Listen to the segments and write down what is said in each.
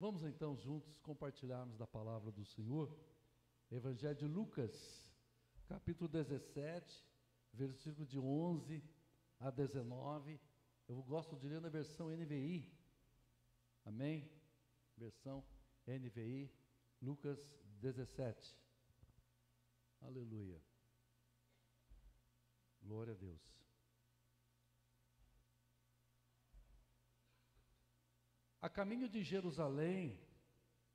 Vamos então juntos compartilharmos da palavra do Senhor, Evangelho de Lucas, capítulo 17, versículo de 11 a 19, eu gosto de ler na versão NVI, amém? Versão NVI, Lucas 17, aleluia, glória a Deus. A caminho de Jerusalém,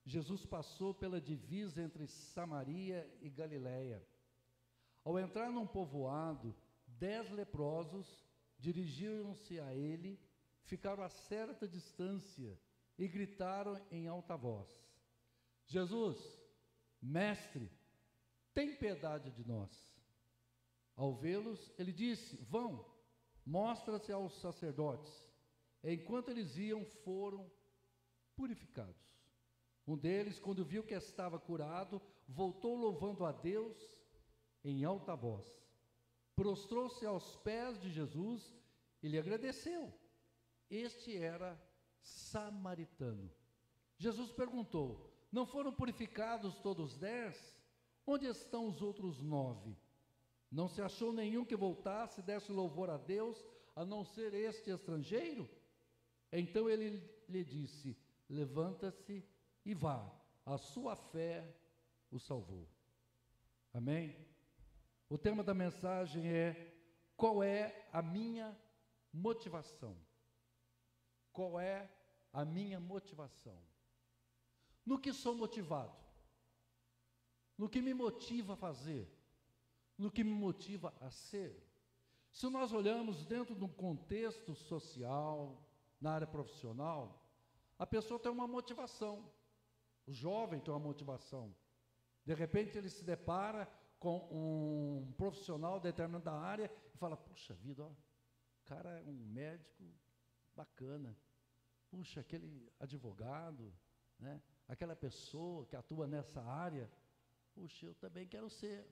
Jesus passou pela divisa entre Samaria e Galiléia. Ao entrar num povoado, 10 leprosos dirigiram-se a ele, ficaram a certa distância e gritaram em alta voz: Jesus, mestre, tem piedade de nós. Ao vê-los, ele disse: vão, mostra-se aos sacerdotes. Enquanto eles iam, foram purificados. Um deles, quando viu que estava curado, voltou louvando a Deus em alta voz. Prostrou-se aos pés de Jesus e lhe agradeceu. Este era samaritano. Jesus perguntou: não foram purificados todos 10? Onde estão os outros 9? Não se achou nenhum que voltasse e desse louvor a Deus, a não ser este estrangeiro? Então ele lhe disse: levanta-se e vá, a sua fé o salvou. Amém? O tema da mensagem é: qual é a minha motivação? Qual é a minha motivação? No que sou motivado? No que me motiva a fazer? No que me motiva a ser? Se nós olhamos dentro de um contexto social, na área profissional, a pessoa tem uma motivação, o jovem tem uma motivação. De repente ele se depara com um profissional de determinada área e fala: puxa vida, ó, o cara é um médico bacana, puxa, aquele advogado, né? Aquela pessoa que atua nessa área, puxa, eu também quero ser.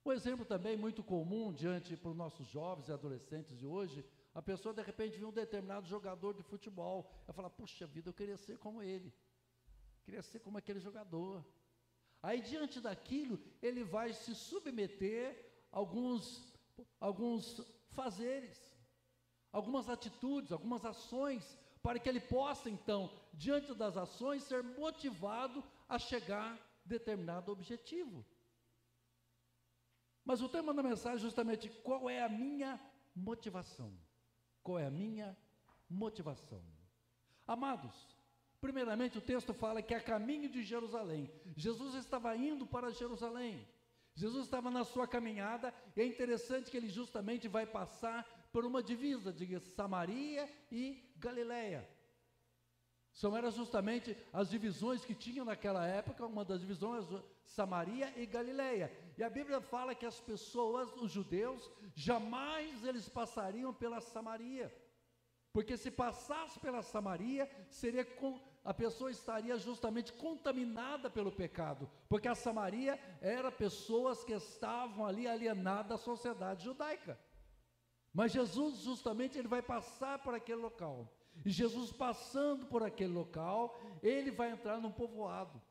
Um exemplo também muito comum diante para os nossos jovens e adolescentes de hoje: a pessoa de repente vê um determinado jogador de futebol, ela fala: puxa vida, eu queria ser como ele, queria ser como aquele jogador. Aí diante daquilo, ele vai se submeter a alguns fazeres, algumas atitudes, algumas ações, para que ele possa então, diante das ações, ser motivado a chegar a determinado objetivo. Mas o tema da mensagem é justamente: qual é a minha motivação? Qual é a minha motivação? Amados, primeiramente o texto fala que a caminho de Jerusalém. Jesus estava indo para Jerusalém. Jesus estava na sua caminhada, e é interessante que ele justamente vai passar por uma divisa de Samaria e Galiléia. São eram justamente as divisões que tinham naquela época. Uma das divisões, Samaria e Galiléia. E a Bíblia fala que as pessoas, os judeus, jamais eles passariam pela Samaria, porque se passasse pela Samaria, a pessoa estaria justamente contaminada pelo pecado, porque a Samaria era pessoas que estavam ali alienadas da sociedade judaica. Mas Jesus justamente ele vai passar por aquele local. E Jesus passando por aquele local, ele vai entrar num povoado.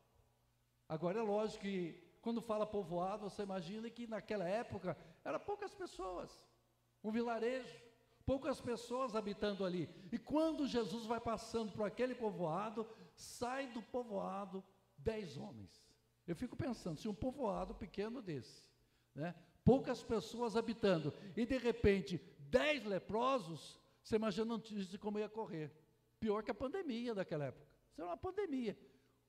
Agora é lógico que quando fala povoado, você imagina que naquela época eram poucas pessoas, um vilarejo, poucas pessoas habitando ali. E quando Jesus vai passando por aquele povoado, sai do povoado 10 homens. Eu fico pensando, se um povoado pequeno desse, né, poucas pessoas habitando, e de repente 10 leprosos, você imagina antes de como ia correr. Pior que a pandemia daquela época. Isso era uma pandemia.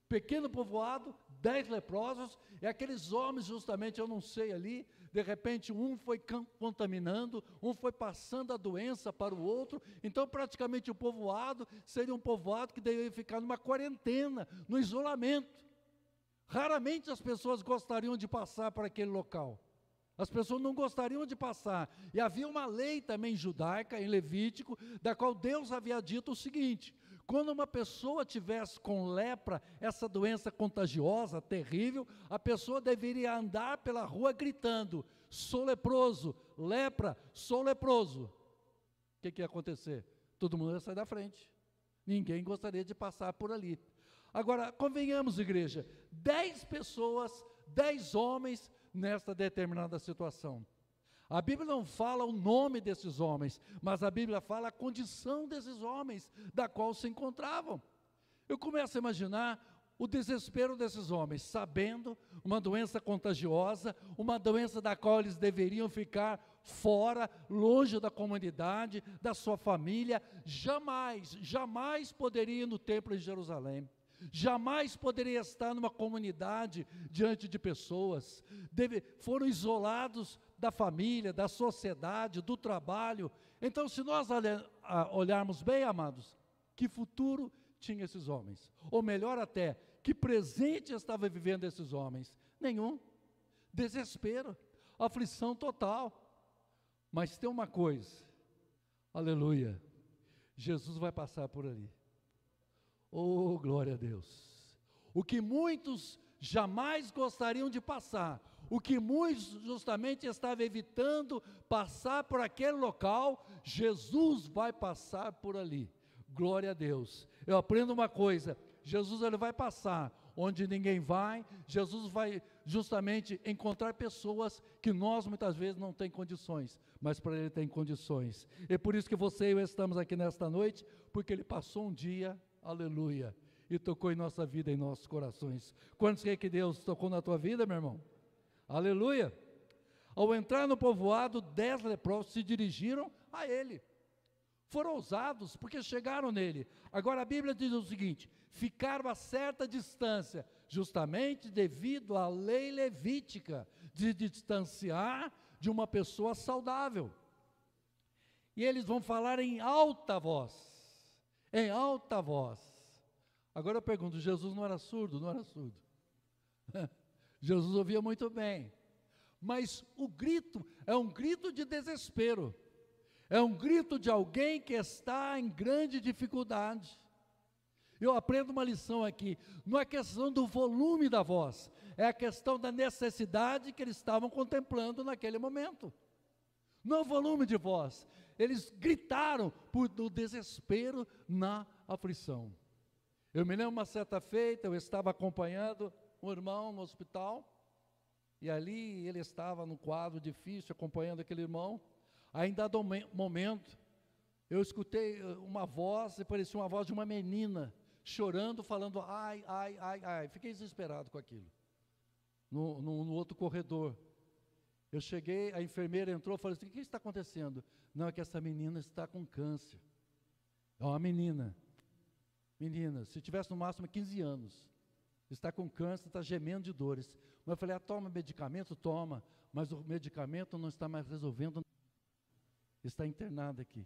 Pequeno povoado, 10 leprosos, e aqueles homens justamente, eu não sei ali, de repente um foi contaminando, um foi passando a doença para o outro. Então praticamente o povoado seria um povoado que deveria ficar numa quarentena, no isolamento. Raramente as pessoas gostariam de passar para aquele local. As pessoas não gostariam de passar. E havia uma lei também judaica, em Levítico, da qual Deus havia dito o seguinte: quando uma pessoa tivesse com lepra, essa doença contagiosa, terrível, a pessoa deveria andar pela rua gritando: sou leproso, lepra, sou leproso. O que ia acontecer? Todo mundo ia sair da frente. Ninguém gostaria de passar por ali. Agora, convenhamos, igreja, 10 pessoas, 10 homens nesta determinada situação. A Bíblia não fala o nome desses homens, mas a Bíblia fala a condição desses homens, da qual se encontravam. Eu começo a imaginar o desespero desses homens, sabendo uma doença contagiosa, uma doença da qual eles deveriam ficar fora, longe da comunidade, da sua família, jamais poderia ir no templo em Jerusalém, jamais poderia estar numa comunidade diante de pessoas, foram isolados da família, da sociedade, do trabalho. Então, se nós olharmos bem, amados, que futuro tinham esses homens? Ou melhor até, que presente estava vivendo esses homens? Nenhum. Desespero, aflição total. Mas tem uma coisa, aleluia, Jesus vai passar por ali. Oh, glória a Deus. O que muitos jamais gostariam de passar, o que muitos justamente estavam evitando passar por aquele local, Jesus vai passar por ali. Glória a Deus. Eu aprendo uma coisa, Jesus ele vai passar onde ninguém vai, Jesus vai justamente encontrar pessoas que nós muitas vezes não tem condições, mas para ele tem condições. É por isso que você e eu estamos aqui nesta noite, porque ele passou um dia, aleluia, e tocou em nossa vida, em nossos corações. Quantos creem que Deus tocou na tua vida, meu irmão? Aleluia. Ao entrar no povoado, 10 leprosos se dirigiram a ele. Foram ousados, porque chegaram nele. Agora a Bíblia diz o seguinte: ficaram a certa distância, justamente devido à lei levítica, de distanciar de uma pessoa saudável. E eles vão falar em alta voz, em alta voz. Agora eu pergunto, Jesus não era surdo? Não era surdo. Jesus ouvia muito bem, mas o grito é um grito de desespero, é um grito de alguém que está em grande dificuldade. Eu aprendo uma lição aqui, não é questão do volume da voz, é a questão da necessidade que eles estavam contemplando naquele momento, não o volume de voz, eles gritaram do desespero na aflição. Eu me lembro uma certa feita, eu estava acompanhando um irmão no hospital, e ali ele estava num quadro difícil, acompanhando aquele irmão. Aí em dado momento, eu escutei uma voz, e parecia uma voz de uma menina, chorando, falando, ai, ai, ai, ai. Fiquei desesperado com aquilo, no outro corredor. Eu cheguei, a enfermeira entrou, falei assim, o que está acontecendo? Não, é que essa menina está com câncer. É uma menina, se tivesse no máximo 15 anos, está com câncer, está gemendo de dores. Mas eu falei, toma medicamento? Toma, mas o medicamento não está mais resolvendo, está internado aqui.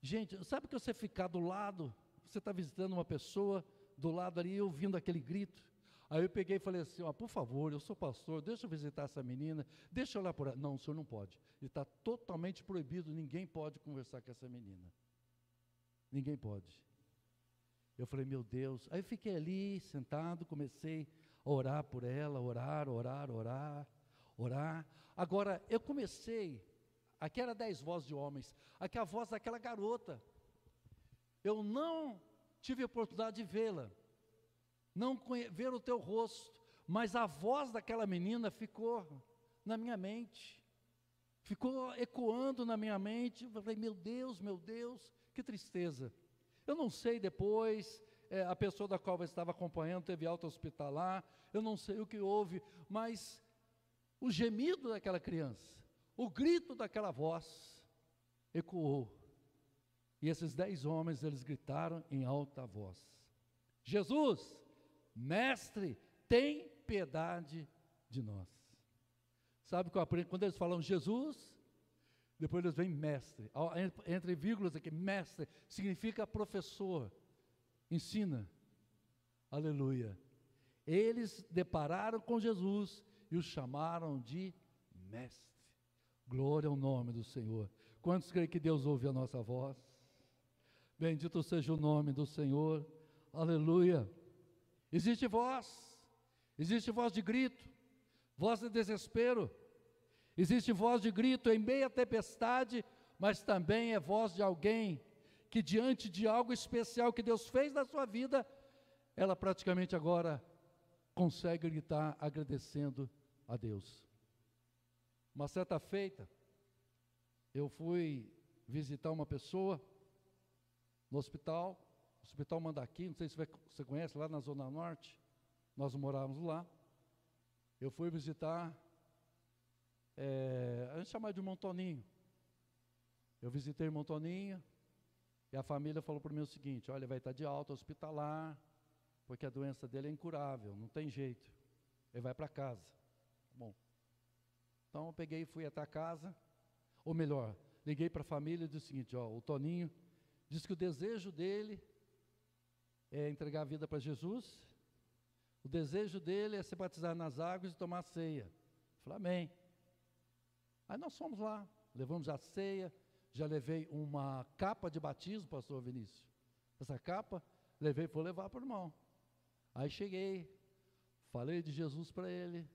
Gente, sabe que você ficar do lado, você está visitando uma pessoa, do lado ali, ouvindo aquele grito. Aí eu peguei e falei assim, por favor, eu sou pastor, deixa eu visitar essa menina, deixa eu olhar por ela. Não, o senhor não pode, ele está totalmente proibido, ninguém pode conversar com essa menina. Ninguém pode. Eu falei, meu Deus. Aí eu fiquei ali, sentado, comecei a orar por ela, orar. Agora, eu comecei, aqui era 10 vozes de homens, aqui a voz daquela garota. Eu não tive a oportunidade de vê-la, não ver o teu rosto, mas a voz daquela menina ficou na minha mente, ficou ecoando na minha mente. Eu falei, meu Deus, que tristeza. Eu não sei depois, a pessoa da qual eu estava acompanhando teve alta hospitalar, eu não sei o que houve, mas o gemido daquela criança, o grito daquela voz, ecoou. E esses 10 homens, eles gritaram em alta voz, Jesus, mestre, tem piedade de nós. Sabe o que eu aprendi? Quando eles falam Jesus, depois eles vêm mestre, entre vírgulas aqui, mestre, significa professor, ensina, aleluia. Eles depararam com Jesus e o chamaram de mestre. Glória ao nome do Senhor. Quantos creem que Deus ouve a nossa voz? Bendito seja o nome do Senhor, aleluia. Existe voz de grito, voz de desespero, existe voz de grito em meio à tempestade, mas também é voz de alguém que diante de algo especial que Deus fez na sua vida, ela praticamente agora consegue gritar agradecendo a Deus. Uma certa feita, eu fui visitar uma pessoa no hospital Mandaki, não sei se você conhece, lá na Zona Norte, nós morávamos lá. Eu fui visitar, a gente chama de Montoninho. Eu visitei o Montoninho, e a família falou para mim o seguinte: olha, vai estar de alta hospitalar, porque a doença dele é incurável, não tem jeito, ele vai para casa. Bom, então eu peguei e fui até a casa, ou melhor, liguei para a família e disse o seguinte: ó, o Toninho disse que o desejo dele é entregar a vida para Jesus, o desejo dele é se batizar nas águas e tomar a ceia. Eu falei, amém. Aí nós fomos lá, levamos a ceia, já levei uma capa de batismo, pastor Vinícius. Essa capa, vou levar para o irmão. Aí cheguei, falei de Jesus para ele,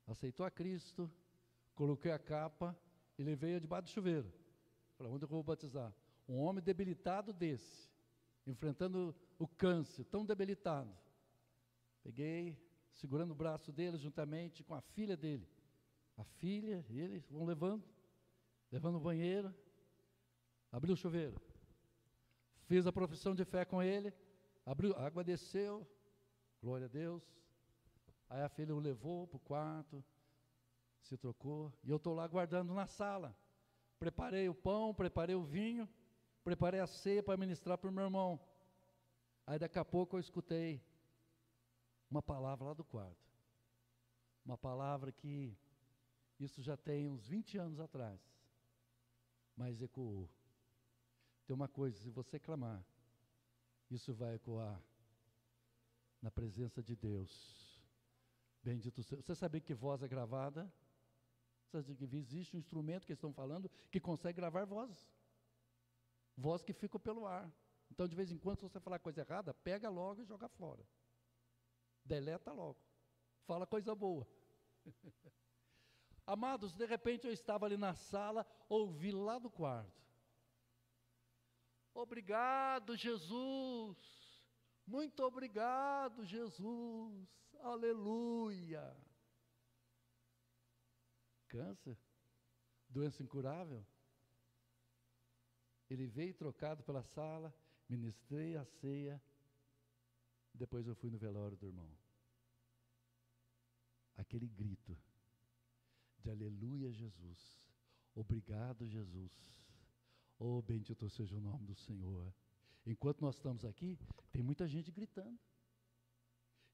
aceitou a Cristo, coloquei a capa e levei-a debaixo do chuveiro. Falei, onde eu vou batizar? Um homem debilitado desse, enfrentando o câncer, tão debilitado. Peguei, segurando o braço dele, juntamente com a filha dele. A filha e ele vão levando no banheiro, abri o chuveiro. Fiz a profissão de fé com ele, abriu, a água desceu, glória a Deus. Aí a filha o levou para o quarto, se trocou, e eu estou lá guardando na sala. Preparei o pão, preparei o vinho, preparei a ceia para ministrar para o meu irmão. Aí daqui a pouco eu escutei uma palavra lá do quarto. Uma palavra que, isso já tem uns 20 anos atrás, mas ecoou. Tem uma coisa, se você clamar, isso vai ecoar na presença de Deus. Bendito seja. Você sabia que voz é gravada? Você sabia que existe um instrumento que eles estão falando que consegue gravar vozes? Voz que fica pelo ar. Então, de vez em quando, se você falar coisa errada, pega logo e joga fora. Deleta logo. Fala coisa boa. Amados, de repente eu estava ali na sala, ouvi lá do quarto. Obrigado, Jesus. Muito obrigado, Jesus. Aleluia. Câncer? Doença incurável? Ele veio trocado pela sala, ministrei a ceia, depois eu fui no velório do irmão. Aquele grito de aleluia, Jesus. Obrigado, Jesus. Oh, bendito seja o nome do Senhor. Enquanto nós estamos aqui, tem muita gente gritando.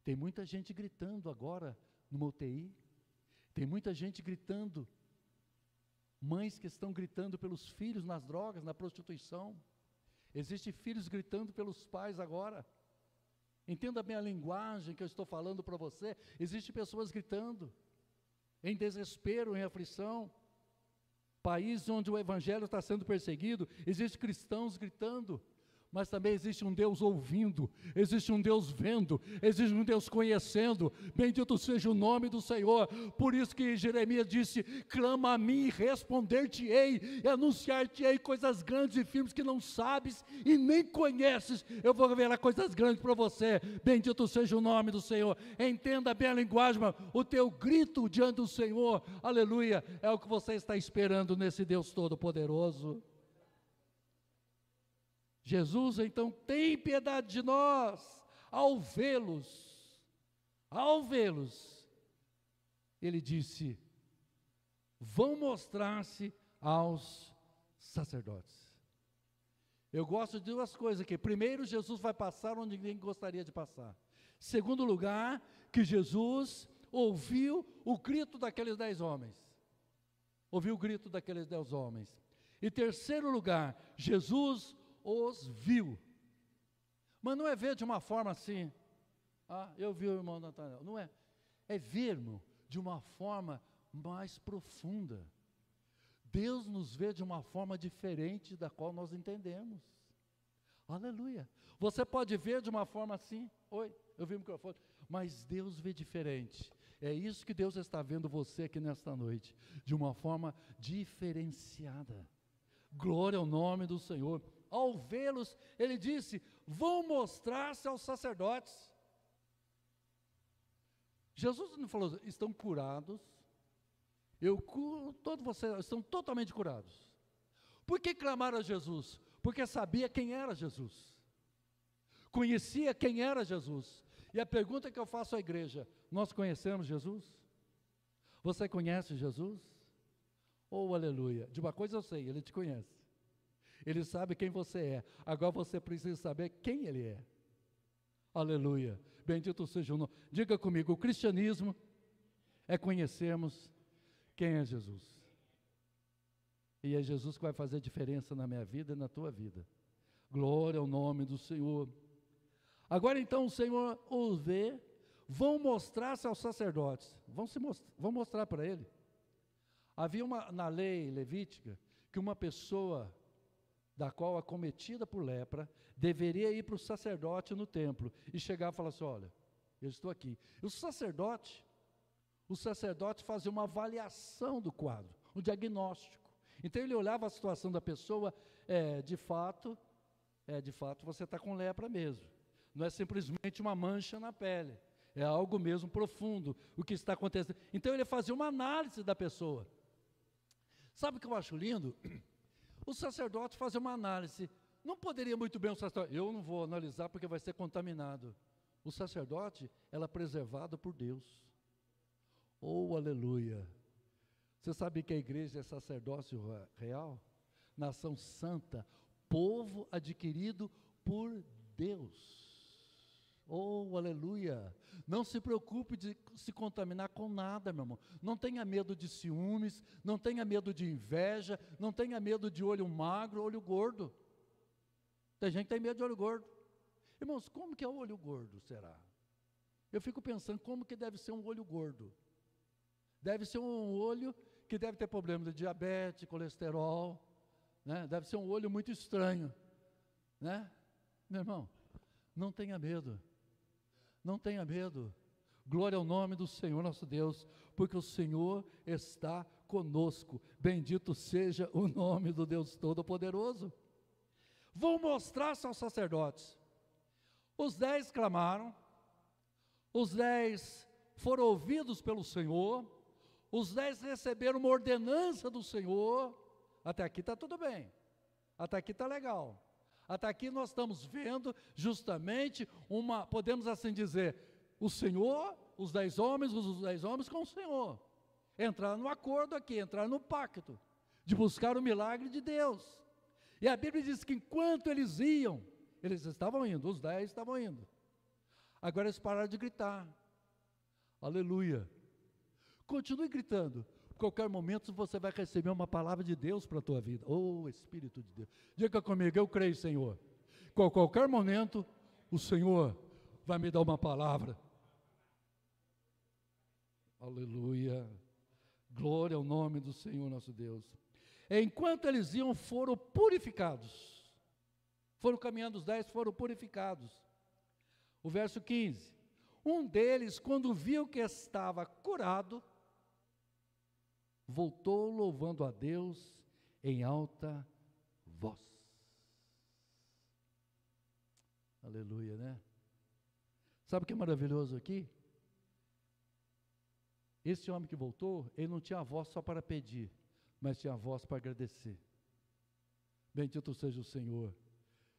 Tem muita gente gritando agora no UTI. Tem muita gente gritando. Mães que estão gritando pelos filhos nas drogas, na prostituição. Existem filhos gritando pelos pais agora. Entenda bem a linguagem que eu estou falando para você. Existem pessoas gritando em desespero, em aflição. País onde o evangelho está sendo perseguido, existem cristãos gritando. Mas também existe um Deus ouvindo, existe um Deus vendo, existe um Deus conhecendo. Bendito seja o nome do Senhor. Por isso que Jeremias disse: clama a mim e responder-te-ei, e anunciar-te-ei coisas grandes e firmes que não sabes e nem conheces. Eu vou revelar coisas grandes para você. Bendito seja o nome do Senhor. Entenda bem a linguagem, o teu grito diante do Senhor, aleluia, é o que você está esperando nesse Deus Todo-Poderoso. Jesus, então, tem piedade de nós. Ao vê-los, ele disse: vão mostrar-se aos sacerdotes. Eu gosto de duas coisas aqui. Primeiro, Jesus vai passar onde ninguém gostaria de passar. Segundo lugar, que Jesus ouviu o grito daqueles 10 homens. Ouviu o grito daqueles 10 homens. E terceiro lugar, Jesus os viu. Mas não é ver de uma forma assim, eu vi o irmão Natanael. Não é. É ver, irmão, de uma forma mais profunda. Deus nos vê de uma forma diferente da qual nós entendemos. Aleluia. Você pode ver de uma forma assim, oi, eu vi o microfone, mas Deus vê diferente. É isso que Deus está vendo você aqui nesta noite, de uma forma diferenciada. Glória ao nome do Senhor. Ao vê-los, ele disse: vão mostrar-se aos sacerdotes. Jesus não falou, estão curados, eu curo todos vocês, estão totalmente curados. Por que clamaram a Jesus? Porque sabia quem era Jesus, conhecia quem era Jesus. E a pergunta que eu faço à igreja, nós conhecemos Jesus? Você conhece Jesus? Oh, aleluia, de uma coisa eu sei, Ele te conhece, Ele sabe quem você é, agora você precisa saber quem Ele é. Aleluia, bendito seja o nome. Diga comigo, o cristianismo é conhecermos quem é Jesus. E é Jesus que vai fazer diferença na minha vida e na tua vida. Glória ao nome do Senhor. Agora então o Senhor os vê, vão mostrar-se aos sacerdotes, vão mostrar para ele. Havia na lei levítica, que uma pessoa da qual acometida por lepra, deveria ir para o sacerdote no templo, e chegar e falar assim, olha, eu estou aqui. E o sacerdote fazia uma avaliação do quadro, um diagnóstico. Então ele olhava a situação da pessoa, de fato você está com lepra mesmo. Não é simplesmente uma mancha na pele, é algo mesmo profundo, o que está acontecendo. Então ele fazia uma análise da pessoa. Sabe o que eu acho lindo? O sacerdote fazia uma análise. Não poderia muito bem o sacerdote, eu não vou analisar porque vai ser contaminado. O sacerdote era preservado por Deus. Oh, aleluia. Você sabe que a igreja é sacerdócio real? Nação santa, povo adquirido por Deus. Oh, aleluia. Não se preocupe de se contaminar com nada, meu irmão. Não tenha medo de ciúmes, não tenha medo de inveja, não tenha medo de olho magro, olho gordo. Tem gente que tem medo de olho gordo. Irmãos, como que é o olho gordo, será? Eu fico pensando, como que deve ser um olho gordo? Deve ser um olho que deve ter problema de diabetes, colesterol, né? Deve ser um olho muito estranho, né? Meu irmão, não tenha medo, não tenha medo. Glória ao nome do Senhor nosso Deus, porque o Senhor está conosco. Bendito seja o nome do Deus Todo-Poderoso. Vão mostrar-se aos sacerdotes. Os 10 clamaram, os 10 foram ouvidos pelo Senhor, os 10 receberam uma ordenança do Senhor. Até aqui está tudo bem, até aqui está legal, até aqui nós estamos vendo justamente podemos assim dizer, o Senhor, os 10 homens com o Senhor, entrar no acordo aqui, entrar no pacto, de buscar o milagre de Deus. E a Bíblia diz que enquanto eles iam, eles estavam indo, os 10 estavam indo, agora eles pararam de gritar, aleluia. Continue gritando, qualquer momento você vai receber uma palavra de Deus para a tua vida. Oh, Espírito de Deus, diga comigo, eu creio, Senhor, qualquer momento o Senhor vai me dar uma palavra. Aleluia, glória ao nome do Senhor nosso Deus. Enquanto eles iam, foram purificados, foram caminhando os 10, foram purificados. O verso 15, um deles, quando viu que estava curado, voltou louvando a Deus em alta voz. Aleluia, né? Sabe o que é maravilhoso aqui? Esse homem que voltou, ele não tinha voz só para pedir, mas tinha voz para agradecer. Bendito seja o Senhor.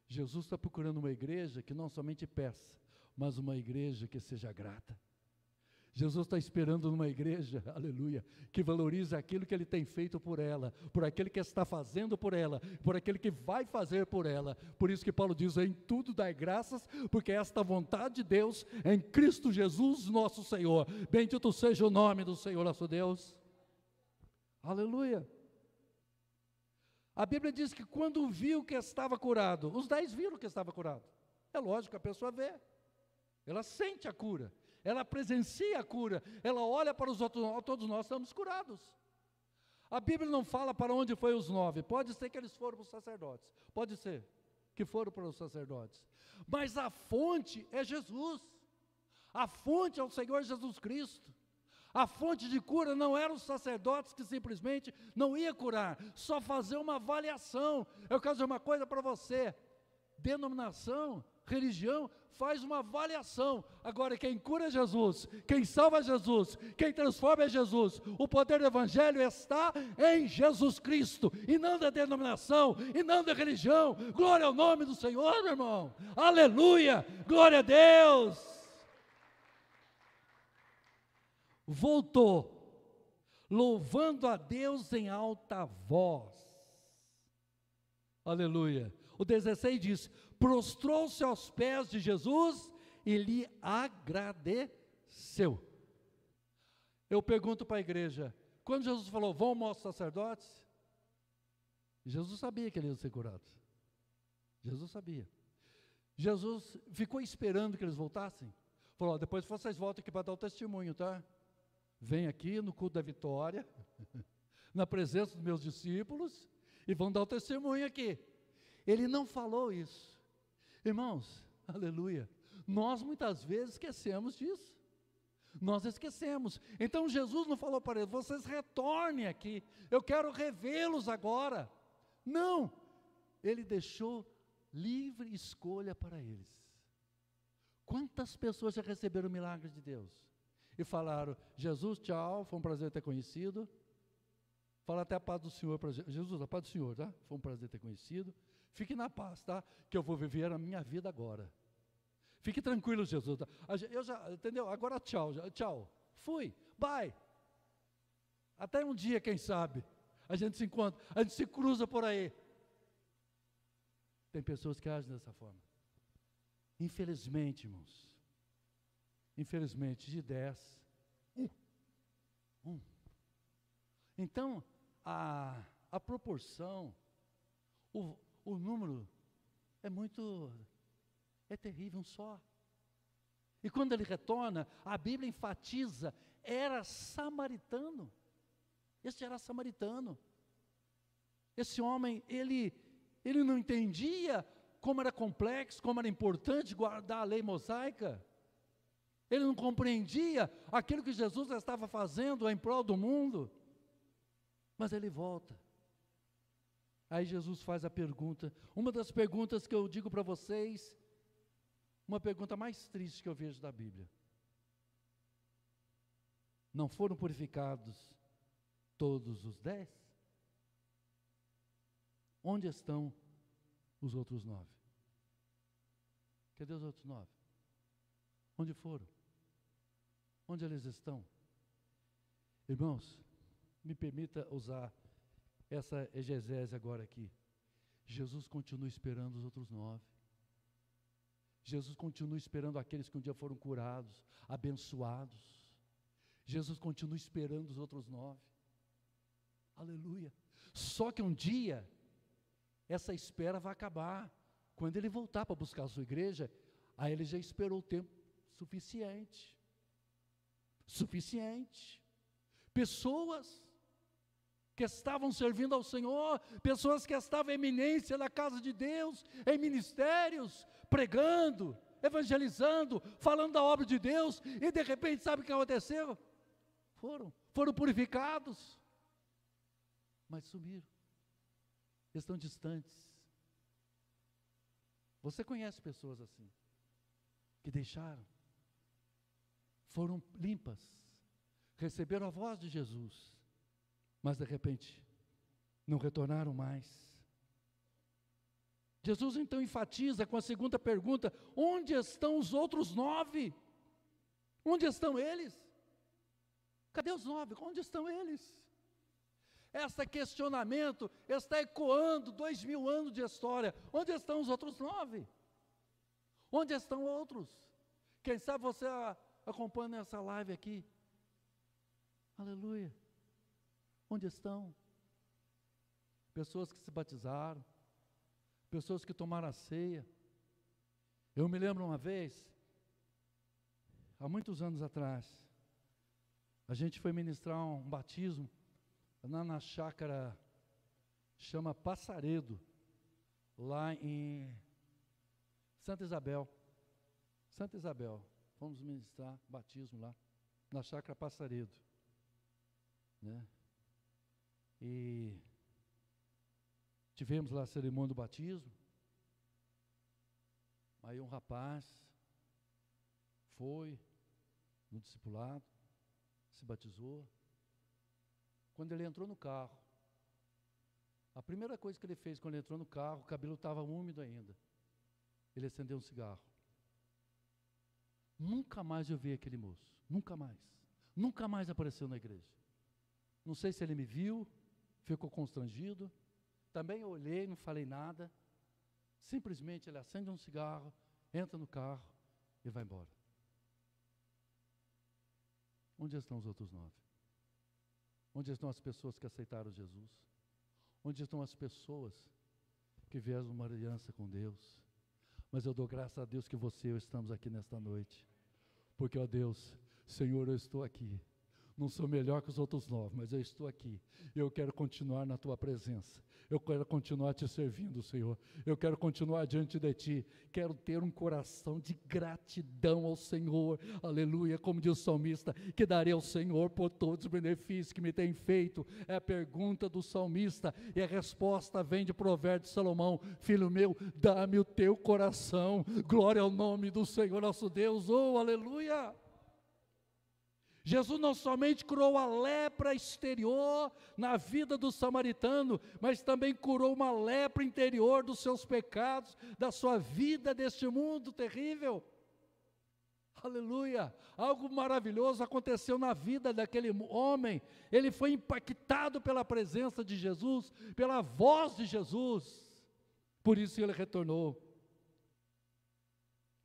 Jesus está procurando uma igreja que não somente peça, mas uma igreja que seja grata. Jesus está esperando numa igreja, aleluia, que valorize aquilo que Ele tem feito por ela, por aquele que está fazendo por ela, por aquele que vai fazer por ela. Por isso que Paulo diz, em tudo dai graças, porque esta vontade de Deus é em Cristo Jesus nosso Senhor. Bendito seja o nome do Senhor nosso Deus. Aleluia. A Bíblia diz que quando viu que estava curado, os 10 viram que estava curado. É lógico, a pessoa vê, ela sente a cura, ela presencia a cura, ela olha para os outros, todos nós estamos curados. A Bíblia não fala para onde foi os 9, pode ser que eles foram para os sacerdotes, pode ser que foram para os sacerdotes, mas a fonte é Jesus, a fonte é o Senhor Jesus Cristo. A fonte de cura não eram os sacerdotes que simplesmente não ia curar, só fazer uma avaliação. Eu quero dizer uma coisa para você, denominação religião faz uma avaliação. Agora, quem cura é Jesus, quem salva é Jesus, quem transforma é Jesus. O poder do Evangelho está em Jesus Cristo, e não da denominação, e não da religião. Glória ao nome do Senhor, meu irmão. Aleluia, glória a Deus. Voltou, louvando a Deus em alta voz. Aleluia. O 16 diz: prostrou-se aos pés de Jesus e lhe agradeceu. Eu pergunto para a igreja, quando Jesus falou, vão aos sacerdotes, Jesus sabia que ele ia ser curado. Jesus sabia. Jesus ficou esperando que eles voltassem. Falou, depois vocês voltam aqui para dar o testemunho, tá? Vem aqui no culto da vitória, na presença dos meus discípulos, e vão dar o testemunho aqui. Ele não falou isso. Irmãos, aleluia, nós muitas vezes esquecemos disso, nós esquecemos. Então Jesus não falou para eles, vocês retornem aqui, eu quero revê-los agora. Não, ele deixou livre escolha para eles. Quantas pessoas já receberam o milagre de Deus e falaram, Jesus, tchau, foi um prazer ter conhecido. Fala até a paz do Senhor para Jesus, a paz do Senhor, tá? Foi um prazer ter conhecido. Fique na paz, tá? Que eu vou viver a minha vida agora. Fique tranquilo, Jesus. Tá? Eu já, entendeu? Agora tchau, tchau. Fui, bye. Até um dia, quem sabe, a gente se encontra, a gente se cruza por aí. Tem pessoas que agem dessa forma. Infelizmente, irmãos. Infelizmente, de 10, um. Então, a proporção, o número é terrível, um só. E quando ele retorna, a Bíblia enfatiza, era samaritano. Este era samaritano. Esse homem, ele não entendia como era complexo, como era importante guardar a lei mosaica. Ele não compreendia aquilo que Jesus estava fazendo em prol do mundo. Mas ele volta. Aí Jesus faz a pergunta, uma das perguntas que eu digo para vocês, uma pergunta mais triste que eu vejo da Bíblia. Não foram purificados todos os 10? Onde estão os outros 9? Cadê os outros 9? Onde foram? Onde eles estão? Irmãos, me permita usar essa exegese agora aqui. Jesus continua esperando os outros 9. Jesus continua esperando aqueles que um dia foram curados, abençoados. Jesus continua esperando os outros 9. Aleluia. Só que um dia, essa espera vai acabar. Quando ele voltar para buscar a sua igreja, aí ele já esperou o tempo suficiente. Pessoas que estavam servindo ao Senhor, pessoas que estavam em eminência na casa de Deus, em ministérios, pregando, evangelizando, falando da obra de Deus, e de repente, sabe o que aconteceu? Foram purificados, mas sumiram, estão distantes. Você conhece pessoas assim, que deixaram, foram limpas, receberam a voz de Jesus, mas de repente, não retornaram mais. Jesus então enfatiza com a segunda pergunta, onde estão os outros 9? Onde estão eles? Cadê os 9? Onde estão eles? Esse questionamento está ecoando 2000 anos de história. Onde estão os outros 9? Onde estão outros? Quem sabe você acompanha essa live aqui. Aleluia. Onde estão? Pessoas que se batizaram, pessoas que tomaram a ceia. Eu me lembro uma vez, há muitos anos atrás, a gente foi ministrar um batismo na chácara, chama Passaredo, lá em Santa Isabel. Fomos ministrar batismo lá, na chácara Passaredo, né? E tivemos lá a cerimônia do batismo. Aí um rapaz foi no discipulado, se batizou. Quando ele entrou no carro, a primeira coisa que ele fez quando ele entrou no carro, o cabelo estava úmido ainda. Ele acendeu um cigarro. Nunca mais eu vi aquele moço. Nunca mais. Nunca mais apareceu na igreja. Não sei se ele me viu, ficou constrangido. Também eu olhei, não falei nada. Simplesmente ele acende um cigarro, entra no carro e vai embora. Onde estão os outros 9? Onde estão as pessoas que aceitaram Jesus? Onde estão as pessoas que vieram uma aliança com Deus? Mas eu dou graças a Deus que você e eu estamos aqui nesta noite. Porque, ó Deus, Senhor, eu estou aqui. Não sou melhor que os outros 9, mas eu estou aqui. Eu quero continuar na Tua presença. Eu quero continuar Te servindo, Senhor. Eu quero continuar diante de Ti. Quero ter um coração de gratidão ao Senhor. Aleluia, como diz o salmista, que darei ao Senhor por todos os benefícios que me tem feito. É a pergunta do salmista, e a resposta vem de Provérbios de Salomão. Filho meu, dá-me o teu coração. Glória ao nome do Senhor nosso Deus. Oh, aleluia! Jesus não somente curou a lepra exterior na vida do samaritano, mas também curou uma lepra interior dos seus pecados, da sua vida deste mundo terrível. Aleluia! Algo maravilhoso aconteceu na vida daquele homem. Ele foi impactado pela presença de Jesus, pela voz de Jesus. Por isso ele retornou.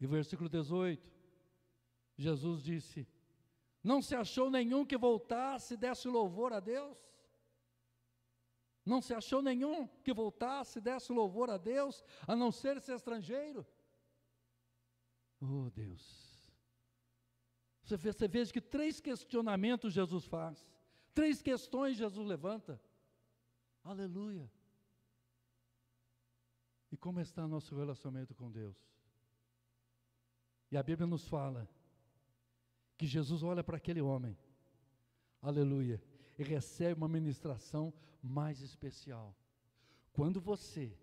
E versículo 18, Jesus disse: não se achou nenhum que voltasse e desse louvor a Deus? Não se achou nenhum que voltasse e desse louvor a Deus, a não ser esse estrangeiro? Oh Deus! Você veja que 3 questionamentos Jesus faz, 3 questões Jesus levanta. Aleluia! E como está nosso relacionamento com Deus? E a Bíblia nos fala que Jesus olha para aquele homem, aleluia, e recebe uma ministração mais especial. Quando você,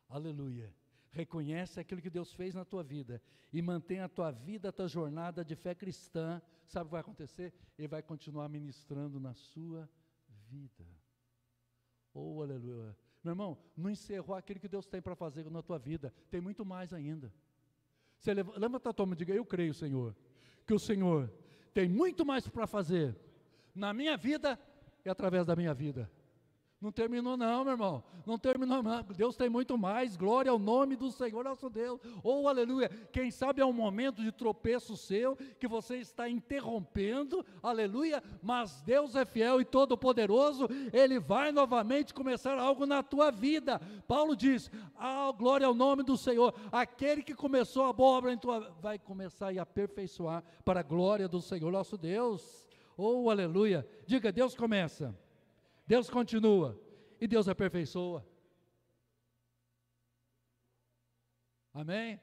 aleluia, reconhece aquilo que Deus fez na tua vida e mantém a tua vida, a tua jornada de fé cristã, sabe o que vai acontecer? Ele vai continuar ministrando na sua vida. Oh, aleluia. Meu irmão, não encerrou aquilo que Deus tem para fazer na tua vida, tem muito mais ainda. Você levanta a tua mão e diga: eu creio, Senhor, que o Senhor tem muito mais para fazer na minha vida e através da minha vida. Não terminou não, meu irmão, não terminou não. Deus tem muito mais. Glória ao nome do Senhor nosso Deus. Oh, aleluia. Quem sabe é um momento de tropeço seu, que você está interrompendo, aleluia, mas Deus é fiel e todo poderoso, Ele vai novamente começar algo na tua vida. Paulo diz: glória ao nome do Senhor, aquele que começou a boa obra em tua, vai começar a aperfeiçoar para a glória do Senhor nosso Deus. Oh, aleluia. Diga: Deus começa, Deus continua e Deus aperfeiçoa. Amém?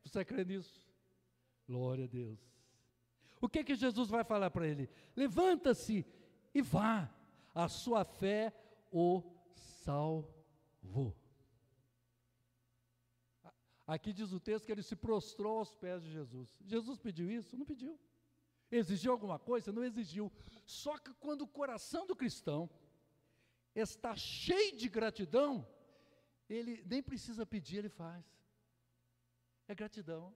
Você crê nisso? Glória a Deus. O que Jesus vai falar para ele? Levanta-se e vá, a sua fé o salvou. Aqui diz o texto que ele se prostrou aos pés de Jesus. Jesus pediu isso? Não pediu. Exigiu alguma coisa? Não exigiu. Só que quando o coração do cristão está cheio de gratidão, ele nem precisa pedir, ele faz. É gratidão.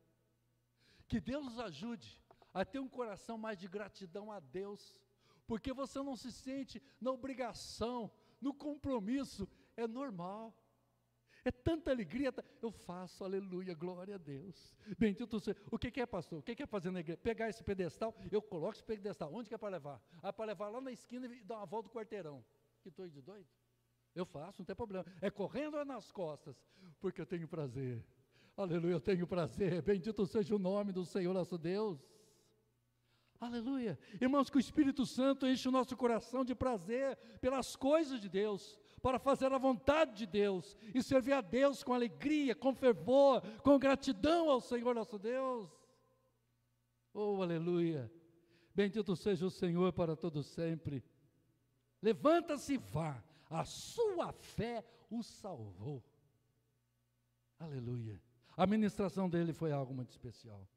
Que Deus nos ajude a ter um coração mais de gratidão a Deus, porque você não se sente na obrigação, no compromisso, é normal. É tanta alegria, eu faço, aleluia, glória a Deus. Bendito seja. O que é, pastor? O que é fazer na igreja? Pegar esse pedestal, eu coloco esse pedestal, onde que é para levar? Ah, para levar lá na esquina e dar uma volta do quarteirão. Que estou de doido? Eu faço, não tem problema. É correndo ou é nas costas? Porque eu tenho prazer. Aleluia, eu tenho prazer. Bendito seja o nome do Senhor nosso Deus. Aleluia. Irmãos, que o Espírito Santo enche o nosso coração de prazer pelas coisas de Deus, para fazer a vontade de Deus e servir a Deus com alegria, com fervor, com gratidão ao Senhor nosso Deus. Oh, aleluia. Bendito seja o Senhor para todo sempre. Levanta-se e vá, a sua fé o salvou. Aleluia. A ministração dele foi algo muito especial.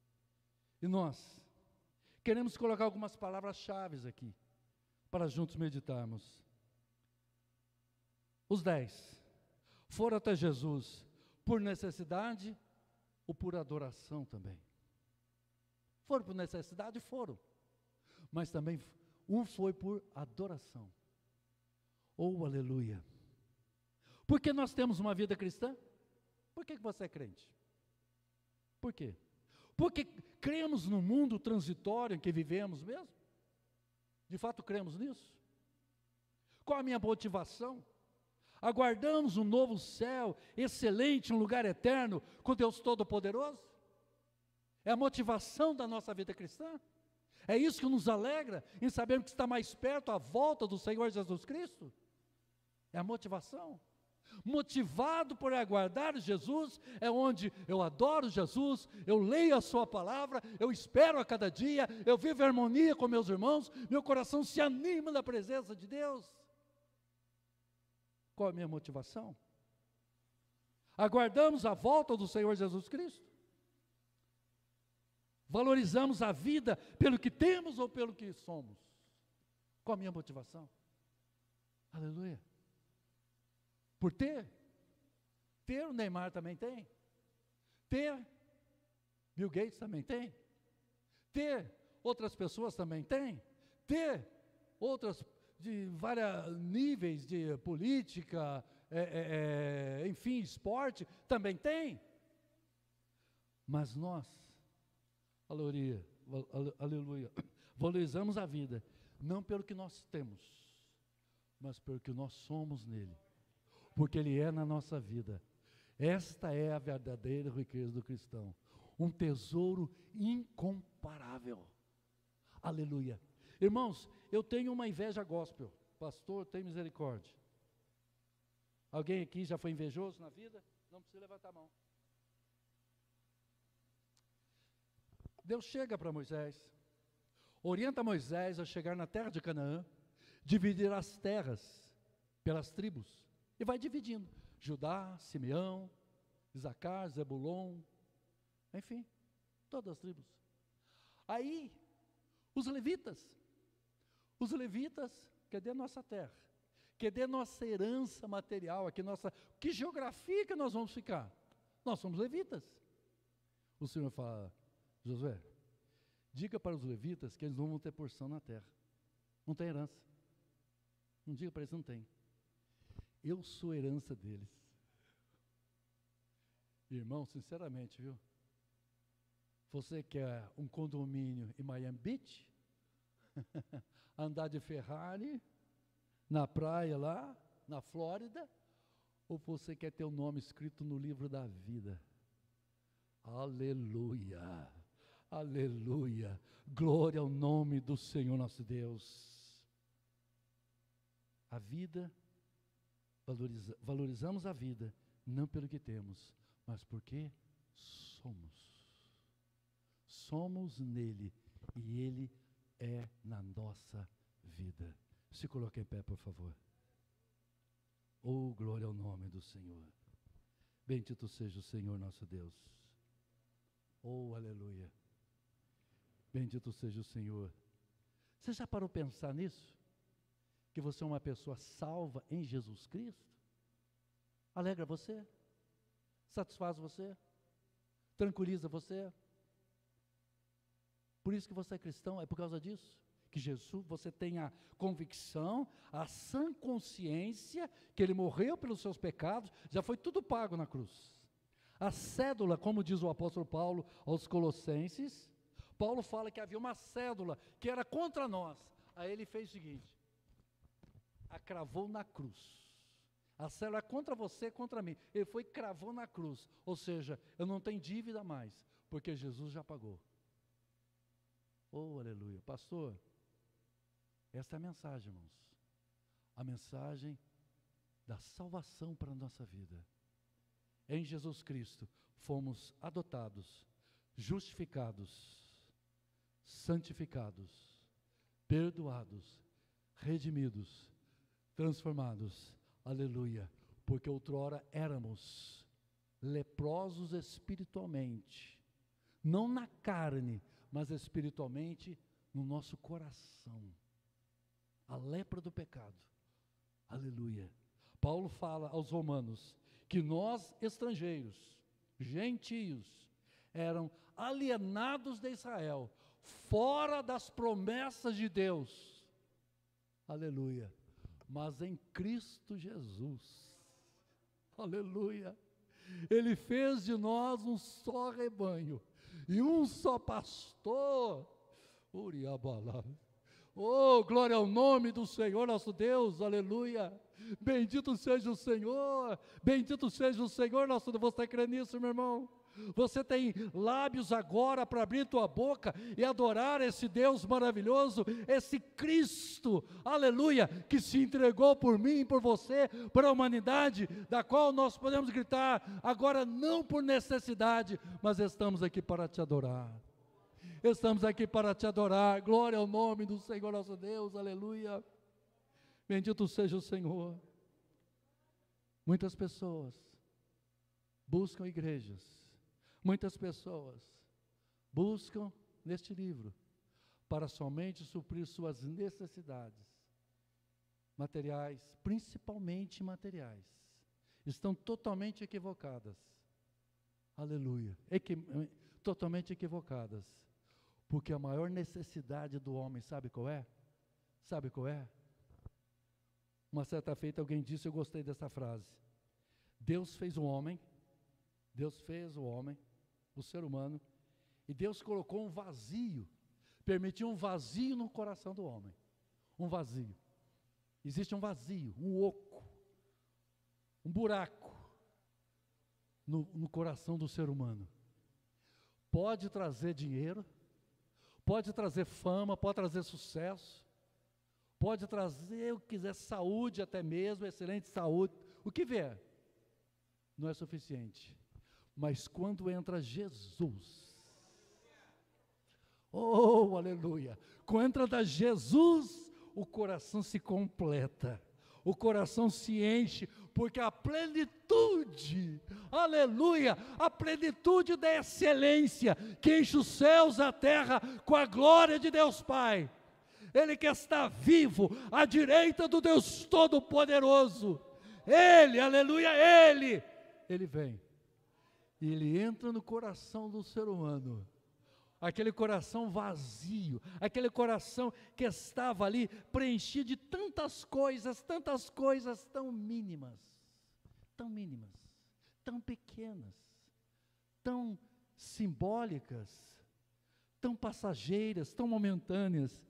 E nós queremos colocar algumas palavras-chave aqui, para juntos meditarmos. Os 10 foram até Jesus por necessidade ou por adoração também. Foram por necessidade? Foram. Mas também um foi por adoração. Oh, aleluia. Por que nós temos uma vida cristã? Por que você é crente? Por quê? Porque cremos no mundo transitório em que vivemos mesmo? De fato cremos nisso? Qual a minha motivação? Aguardamos um novo céu, excelente, um lugar eterno, com Deus Todo-Poderoso? É a motivação da nossa vida cristã? É isso que nos alegra, em sabermos que está mais perto a volta do Senhor Jesus Cristo? É a motivação. Motivado por aguardar Jesus, é onde eu adoro Jesus, eu leio a sua palavra, eu espero a cada dia, eu vivo em harmonia com meus irmãos, meu coração se anima na presença de Deus. Qual é a minha motivação? Aguardamos a volta do Senhor Jesus Cristo? Valorizamos a vida pelo que temos ou pelo que somos? Qual a minha motivação? Aleluia. Por ter? Ter o Neymar também tem. Ter Bill Gates também tem. Ter outras pessoas também tem. Ter outras de vários níveis de política, enfim, esporte, também tem. Mas nós, aleluia, valorizamos a vida, não pelo que nós temos, mas pelo que nós somos nele, porque ele é na nossa vida. Esta é a verdadeira riqueza do cristão, um tesouro incomparável. Aleluia. Irmãos, eu tenho uma inveja gospel. Pastor, tem misericórdia. Alguém aqui já foi invejoso na vida? Não precisa levantar a mão. Deus chega para Moisés, orienta Moisés a chegar na terra de Canaã, dividir as terras pelas tribos, e vai dividindo, Judá, Simeão, Isacar, Zebulon, enfim, todas as tribos. Aí, os levitas, cadê nossa terra? Cadê nossa herança material aqui, que geografia que nós vamos ficar? Nós somos levitas. O Senhor fala, Josué, diga para os levitas que eles não vão ter porção na terra, não tem herança. Não diga para eles, não tem. Eu sou herança deles. Irmão, sinceramente, viu? Você quer um condomínio em Miami Beach? Andar de Ferrari na praia lá, na Flórida? Ou você quer ter o nome escrito no livro da vida? Aleluia, aleluia, glória ao nome do Senhor nosso Deus. A vida, valorizamos a vida, não pelo que temos, mas porque somos nele, e ele é na nossa vida. Se coloque em pé, por favor. Oh, glória ao nome do Senhor. Bendito seja o Senhor nosso Deus. Oh, aleluia. Bendito seja o Senhor. Você já parou para pensar nisso? Que você é uma pessoa salva em Jesus Cristo? Alegra você? Satisfaz você? Tranquiliza você? Por isso que você é cristão, é por causa disso. Que Jesus, você tem a convicção, a sã consciência, que Ele morreu pelos seus pecados, já foi tudo pago na cruz. A cédula, como diz o apóstolo Paulo aos Colossenses, Paulo fala que havia uma cédula que era contra nós. Aí ele fez o seguinte, a cravou na cruz. A cédula é contra você, contra mim. Ele foi e cravou na cruz. Ou seja, eu não tenho dívida mais, porque Jesus já pagou. Oh, aleluia. Pastor, esta é a mensagem, irmãos. A mensagem da salvação para a nossa vida. Em Jesus Cristo, fomos adotados, justificados, santificados, perdoados, redimidos, transformados. Aleluia. Porque outrora éramos leprosos espiritualmente, não na carne, mas espiritualmente no nosso coração. A lepra do pecado. Aleluia. Paulo fala aos romanos que nós, estrangeiros, gentios, eram alienados de Israel, fora das promessas de Deus. Aleluia. Mas em Cristo Jesus. Aleluia. Ele fez de nós um só rebanho e um só pastor. Uriabalá. Oh, glória ao nome do Senhor nosso Deus, aleluia. Bendito seja o Senhor, bendito seja o Senhor nosso Deus. Você crê nisso, meu irmão? Você tem lábios agora para abrir tua boca e adorar esse Deus maravilhoso, esse Cristo, aleluia, que se entregou por mim, por você, para a humanidade, da qual nós podemos gritar agora não por necessidade, mas estamos aqui para te adorar. Estamos aqui para te adorar, glória ao nome do Senhor nosso Deus, aleluia. Bendito seja o Senhor. Muitas pessoas buscam igrejas, muitas pessoas buscam neste livro para somente suprir suas necessidades materiais, principalmente materiais. Estão totalmente equivocadas. Aleluia. Totalmente equivocadas. Porque a maior necessidade do homem, sabe qual é? Sabe qual é? Uma certa feita alguém disse, eu gostei dessa frase. Deus fez o homem, o ser humano, e Deus colocou um vazio, permitiu um vazio no coração do homem. Um vazio. Existe um vazio, um oco, um buraco no coração do ser humano. Pode trazer dinheiro, pode trazer fama, pode trazer sucesso, pode trazer o que quiser, saúde até mesmo, excelente saúde, o que vier, não é suficiente. Mas quando entra Jesus, oh, aleluia, quando entra Jesus, o coração se completa, o coração se enche, porque a plenitude, aleluia, a plenitude da excelência, que enche os céus e a terra com a glória de Deus Pai, Ele que está vivo, à direita do Deus Todo-Poderoso, Ele, aleluia, Ele vem, e Ele entra no coração do ser humano, aquele coração vazio, aquele coração que estava ali preenchido de tantas coisas tão mínimas, tão pequenas, tão simbólicas, tão passageiras, tão momentâneas,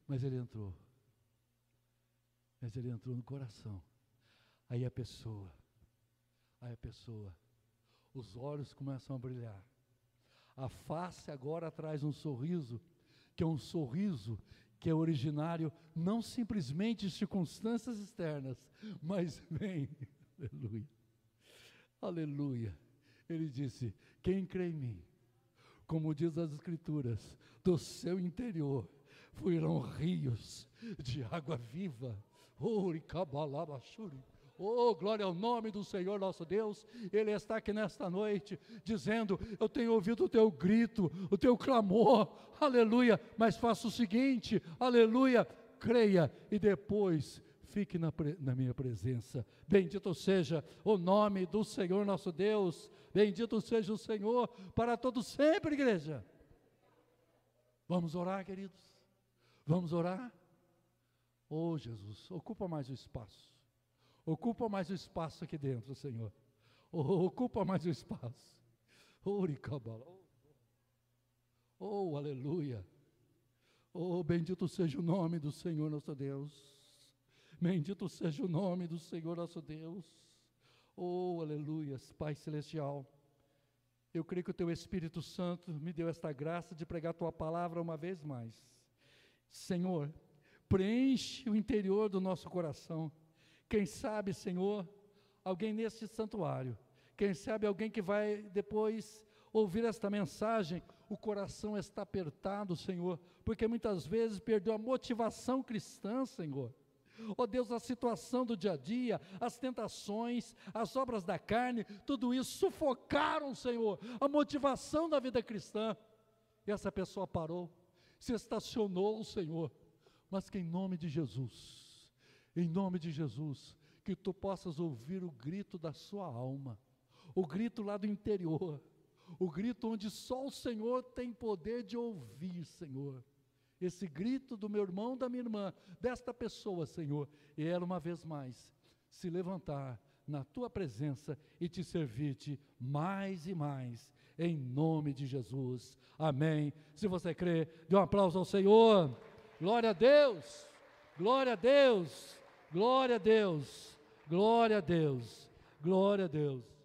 mas ele entrou no coração. Aí a pessoa, os olhos começam a brilhar. A face agora traz um sorriso, que é originário não simplesmente de circunstâncias externas, mas vem, aleluia, ele disse, quem crê em mim, como diz as Escrituras, do seu interior fluirão rios de água viva, oh, glória ao nome do Senhor nosso Deus. Ele está aqui nesta noite, dizendo, eu tenho ouvido o teu grito, o teu clamor, aleluia, mas faça o seguinte, aleluia, creia, e depois fique na minha presença. Bendito seja o nome do Senhor nosso Deus, bendito seja o Senhor, para todos sempre, igreja. Vamos orar, queridos, vamos orar. Oh, Jesus, ocupa mais o espaço. Ocupa mais o espaço aqui dentro, Senhor. Ocupa mais o espaço. Oh, aleluia. Oh, bendito seja o nome do Senhor nosso Deus. Bendito seja o nome do Senhor nosso Deus. Oh, aleluia, Pai Celestial. Eu creio que o Teu Espírito Santo me deu esta graça de pregar a Tua palavra uma vez mais. Senhor, preenche o interior do nosso coração. Quem sabe, Senhor, alguém neste santuário, quem sabe alguém que vai depois ouvir esta mensagem, o coração está apertado, Senhor, porque muitas vezes perdeu a motivação cristã, Senhor. Ó Deus, a situação do dia a dia, as tentações, as obras da carne, tudo isso sufocaram, Senhor, a motivação da vida cristã. E essa pessoa parou, se estacionou, Senhor, mas que em nome de Jesus, que tu possas ouvir o grito da sua alma, o grito lá do interior, o grito onde só o Senhor tem poder de ouvir, Senhor. Esse grito do meu irmão, da minha irmã, desta pessoa, Senhor, e ela uma vez mais se levantar na tua presença e te servir-te mais e mais, em nome de Jesus, amém. Se você crê, dê um aplauso ao Senhor. Glória a Deus, glória a Deus, glória a Deus, glória a Deus, glória a Deus.